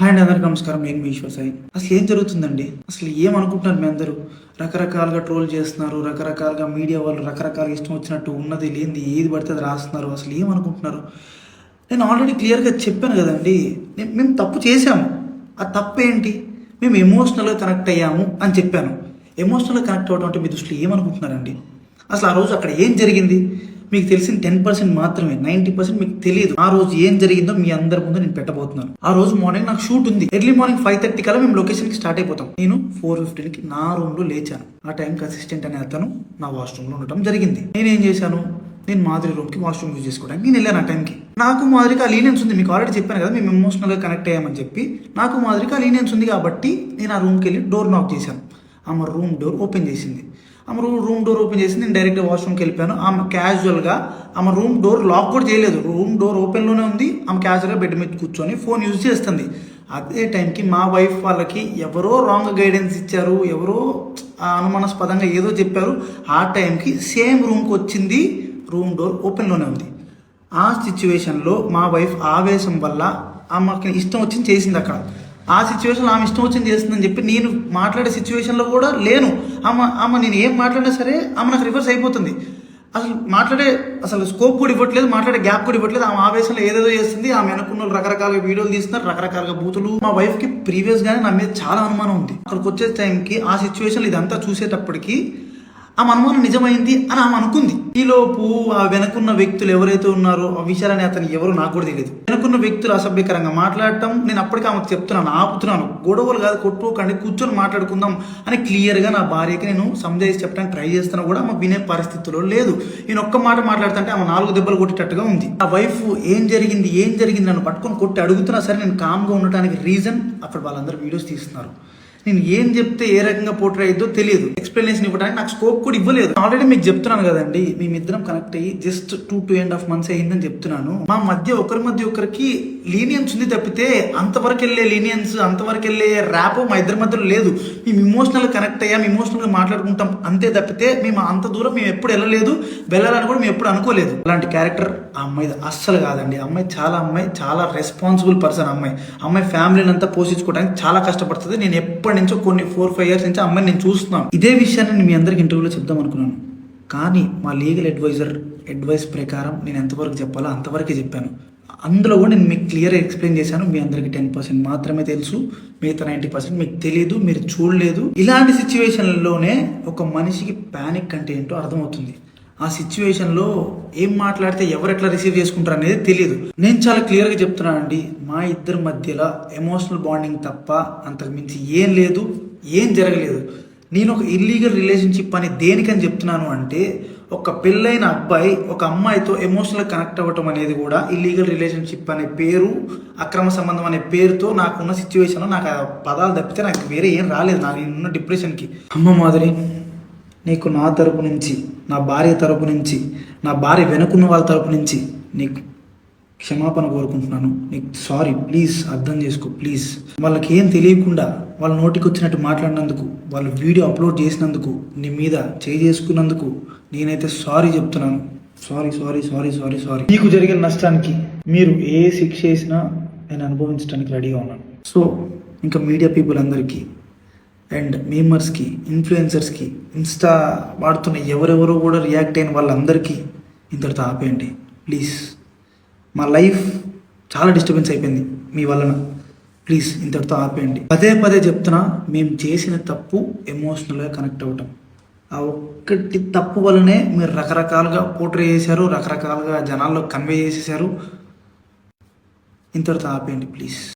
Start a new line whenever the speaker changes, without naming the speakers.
Hi అండి, అందరికీ నమస్కారం. నేను మీ ఈశ్వర్ సాయి. అసలు ఏం జరుగుతుందండి? అసలు ఏమనుకుంటున్నారు మీ అందరూ? రకరకాలుగా ట్రోల్ చేస్తున్నారు, రకరకాలుగా మీడియా వాళ్ళు రకరకాలుగా ఇష్టం వచ్చినట్టు ఉన్నది లేనిది ఏది పడితే అది రాస్తున్నారు. అసలు ఏమనుకుంటున్నారు? నేను ఆల్రెడీ క్లియర్గా చెప్పాను కదండి, మేము తప్పు చేశాము. ఆ తప్పు ఏంటి? మేము ఎమోషనల్గా కనెక్ట్ అయ్యాము అని చెప్పాను. ఎమోషనల్గా కనెక్ట్ అవ్వడం అంటే మీ దృష్టిలో ఏమనుకుంటున్నారండి? అసలు ఆ రోజు అక్కడ ఏం జరిగింది? మీకు తెలిసిన 10% మాత్రమే, 90% మీకు తెలియదు. ఆ రోజు ఏం జరిగిందో మీ అందరి ముందు నేను పెట్టబోతున్నాను. ఆ రోజు మార్నింగ్ నాకు షూట్ ఉంది. ఎర్లీ మార్నింగ్ 5:30 కల్లా మేము లొకేషన్కి స్టార్ట్ అయిపోతాం. నేను 4:15కి నా రూమ్లో లేచాను. ఆ టైంకి అసిస్టెంట్ అనే అతను నా వాష్రూమ్లో ఉండటం జరిగింది. నేనేం చేశాను? నేను మాధురి రూమ్కి వాష్రూమ్ యూజ్ చేసుకోవడానికి నేను వెళ్ళాను. ఆ టైంకి నాకు మాధురికి ఆ లీనియన్స్ ఉంది. మీకు ఆల్రెడీ చెప్పాను కదా, మేము ఎమోషనల్గా కనెక్ట్ అయ్యామని చెప్పి. నాకు మాధురికి ఆ లీనియన్స్ ఉంది కాబట్టి నేను ఆ రూమ్కి వెళ్ళి డోర్ నాక్ చేశాను. ఆమె రూమ్ డోర్ ఓపెన్ చేసింది. ఆమె రూమ్ డోర్ ఓపెన్ చేసి నేను డైరెక్ట్గా వాష్రూమ్కి వెళ్ళిపోయాను. ఆమె క్యాజువల్గా ఆమె రూమ్ డోర్ లాక్ కూడా చేయలేదు. రూమ్ డోర్ ఓపెన్లోనే ఉంది. ఆమె క్యాజువల్గా బెడ్ మీద కూర్చొని ఫోన్ యూజ్ చేస్తుంది. అదే టైంకి మా వైఫ్ వాళ్ళకి ఎవరో రాంగ్ గైడెన్స్ ఇచ్చారు, ఎవరో అనుమానాస్పదంగా ఏదో చెప్పారు. ఆ టైంకి సేమ్ రూమ్కి వచ్చింది. రూమ్ డోర్ ఓపెన్లోనే ఉంది. ఆ సిచ్యువేషన్లో మా వైఫ్ ఆవేశం వల్ల ఆమెకి ఇష్టం వచ్చింది చేసింది. అక్కడ ఆ సిచ్యువేషన్లో ఆమె ఇష్టం వచ్చింది చేస్తుందని చెప్పి నేను మాట్లాడే సిచ్యువేషన్లో కూడా లేను. ఆమె నేను ఏం మాట్లాడినా సరే ఆమె నాకు రివర్స్ అయిపోతుంది. అసలు స్కోప్ కూడా ఇవ్వట్లేదు, మాట్లాడే గ్యాప్ కూడా ఇవ్వట్లేదు. ఆమె ఆవేశంలో ఏదేదో చేస్తుంది. ఆమె వెనుకున్న రకరకాల వీడియోలు తీస్తున్నారు, రకరకాల బూతులు. మా వైఫ్కి ప్రీవియస్గానే నా మీద చాలా అనుమానం ఉంది. అక్కడికి వచ్చే టైంకి ఆ సిచ్యువేషన్లో ఇదంతా చూసేటప్పటికి ఆమె అనుమానం నిజమైంది అని ఆమె అనుకుంది. ఈలోపు ఆ వెనుకున్న వ్యక్తులు ఎవరైతే ఉన్నారో ఆ విషయాలని అతను ఎవరు నాకు కూడా తెలియదు. వెనుకున్న వ్యక్తులు అసభ్యకరంగా మాట్లాడటం నేను అప్పటికే ఆమెకు చెప్తున్నాను, ఆపుతున్నాను. గొడవలు కాదు, కొట్టుకోకండి, కూర్చొని మాట్లాడుకుందాం అని క్లియర్గా నా భార్యకి నేను సంజాయిసి చెప్పడానికి ట్రై చేస్తున్నా కూడా ఆమె వినే పరిస్థితిలో లేదు. నేను ఒక్క మాట మాట్లాడుతుంటే ఆమె 4 దెబ్బలు కొట్టేటట్టుగా ఉంది. ఆ వైఫ్ ఏం జరిగింది నన్ను పట్టుకొని కొట్టి అడుగుతున్నా సరే నేను కామ్గా ఉండటానికి రీజన్ అక్కడ వాళ్ళందరూ వీడియోస్ తీస్తున్నారు. నేను ఏం చెప్తే ఏ రకంగా పోర్ట్రే అయ్యిద్దో తెలియదు. ఎక్స్ప్లెనేషన్ ఇవ్వడానికి నాకు స్కోప్ కూడా ఇవ్వలేదు. ఆల్రెడీ మీకు చెప్తున్నాను కదండి, మేమిద్దరం కనెక్ట్ అయ్యి జస్ట్ 2.5 months అయ్యిందని చెప్తున్నాను. మా మధ్య ఒకరికి లీనియన్స్ ఉంది తప్పితే అంతవరకు వెళ్ళే లీనియన్స్, అంతవరకు వెళ్ళే ర్యాపో మా ఇద్దరి మధ్యలో లేదు. మేము ఇమోషనల్గా కనెక్ట్ అయ్యాం, ఇమోషనల్గా మాట్లాడుకుంటాం అంతే తప్పితే మేము అంత దూరం మేము ఎప్పుడు వెళ్ళాలని కూడా మేము ఎప్పుడు అనుకోలేదు. అలాంటి క్యారెక్టర్ ఆ అమ్మాయి అస్సలు కాదండి. అమ్మాయి చాలా రెస్పాన్సిబుల్ పర్సన్. అమ్మాయి ఫ్యామిలీని అంతా పోషించుకోవడానికి చాలా కష్టపడుతుంది. నేను ఎప్పటి నుంచో కొన్ని 4-5 years నుంచి అమ్మాయిని నేను చూస్తున్నాను. ఇదే విషయాన్ని నేను మీ అందరికి ఇంటర్వ్యూలో చెప్దాం అనుకున్నాను. కానీ మా లీగల్ అడ్వైస్ ప్రకారం నేను ఎంతవరకు చెప్పాలో అంతవరకే చెప్పాను. అందులో కూడా నేను మీకు క్లియర్గా ఎక్స్ప్లెయిన్ చేశాను. మీ అందరికి 10% మాత్రమే తెలుసు, మిగతా 90% మీకు తెలియదు, మీరు చూడలేదు. ఇలాంటి సిచ్యువేషన్లోనే ఒక మనిషికి ప్యానిక్ అంటే ఏంటో అర్థమవుతుంది. ఆ సిచ్యువేషన్లో ఏం మాట్లాడితే ఎవరు ఎట్లా రిసీవ్ చేసుకుంటారు అనేది తెలియదు. నేను చాలా క్లియర్గా చెప్తున్నానండి, మా ఇద్దరి మధ్యలో ఎమోషనల్ బాండింగ్ తప్ప అంతకు మించి ఏం లేదు, ఏం జరగలేదు. నేను ఒక ఇల్లీగల్ రిలేషన్షిప్ అని దేనికని చెప్తున్నాను అంటే, ఒక పెళ్ళైన అబ్బాయి ఒక అమ్మాయితో ఎమోషనల్ కనెక్ట్ అవ్వటం అనేది కూడా ఇల్లీగల్ రిలేషన్షిప్ అనే పేరు, అక్రమ సంబంధం అనే పేరుతో నాకున్న సిచ్యువేషన్లో నాకు ఆ పదాలు తప్పితే నాకు వేరే ఏం రాలేదు. నాకు ఉన్న డిప్రెషన్కి. అమ్మ మాధురి, నీకు నా తరపు నుంచి, నా భార్య తరపు నుంచి, నా భార్య వెనుకున్న వాళ్ళ తరపు నుంచి నీకు క్షమాపణ కోరుకుంటున్నాను. నీకు సారీ, ప్లీజ్ అర్థం చేసుకో, ప్లీజ్. వాళ్ళకి ఏం తెలియకుండా వాళ్ళ నోటికి వచ్చినట్టు మాట్లాడినందుకు, వాళ్ళు వీడియో అప్లోడ్ చేసినందుకు, నీ మీద చేసుకున్నందుకు నేనైతే సారీ చెప్తున్నాను. సారీ. మీకు జరిగిన నష్టానికి మీరు ఏ శిక్ష వేసినా నేను అనుభవించడానికి రెడీగా ఉన్నాను. సో ఇంకా మీడియా పీపుల్ అందరికీ అండ్ మీమర్స్కి, ఇన్ఫ్లుయెన్సర్స్కి, ఇన్స్టా వాడుతున్న ఎవరెవరో కూడా రియాక్ట్ అయిన వాళ్ళందరికీ ఇంతటితో ఆపేయండి ప్లీజ్. మా లైఫ్ చాలా డిస్టర్బెన్స్ అయిపోయింది మీ వలన. ప్లీజ్ ఇంతటితో ఆపేయండి. పదే చెప్తున్నా, మేము చేసిన తప్పు ఎమోషనల్గా కనెక్ట్ అవ్వటం. ఆ ఒక్కటి తప్పు వల్లనే మీరు రకరకాలుగా పోర్ట్రే చేశారు, రకరకాలుగా జనాల్లో కన్వే చేసేసారు. ఇంతటితో ఆపేయండి ప్లీజ్.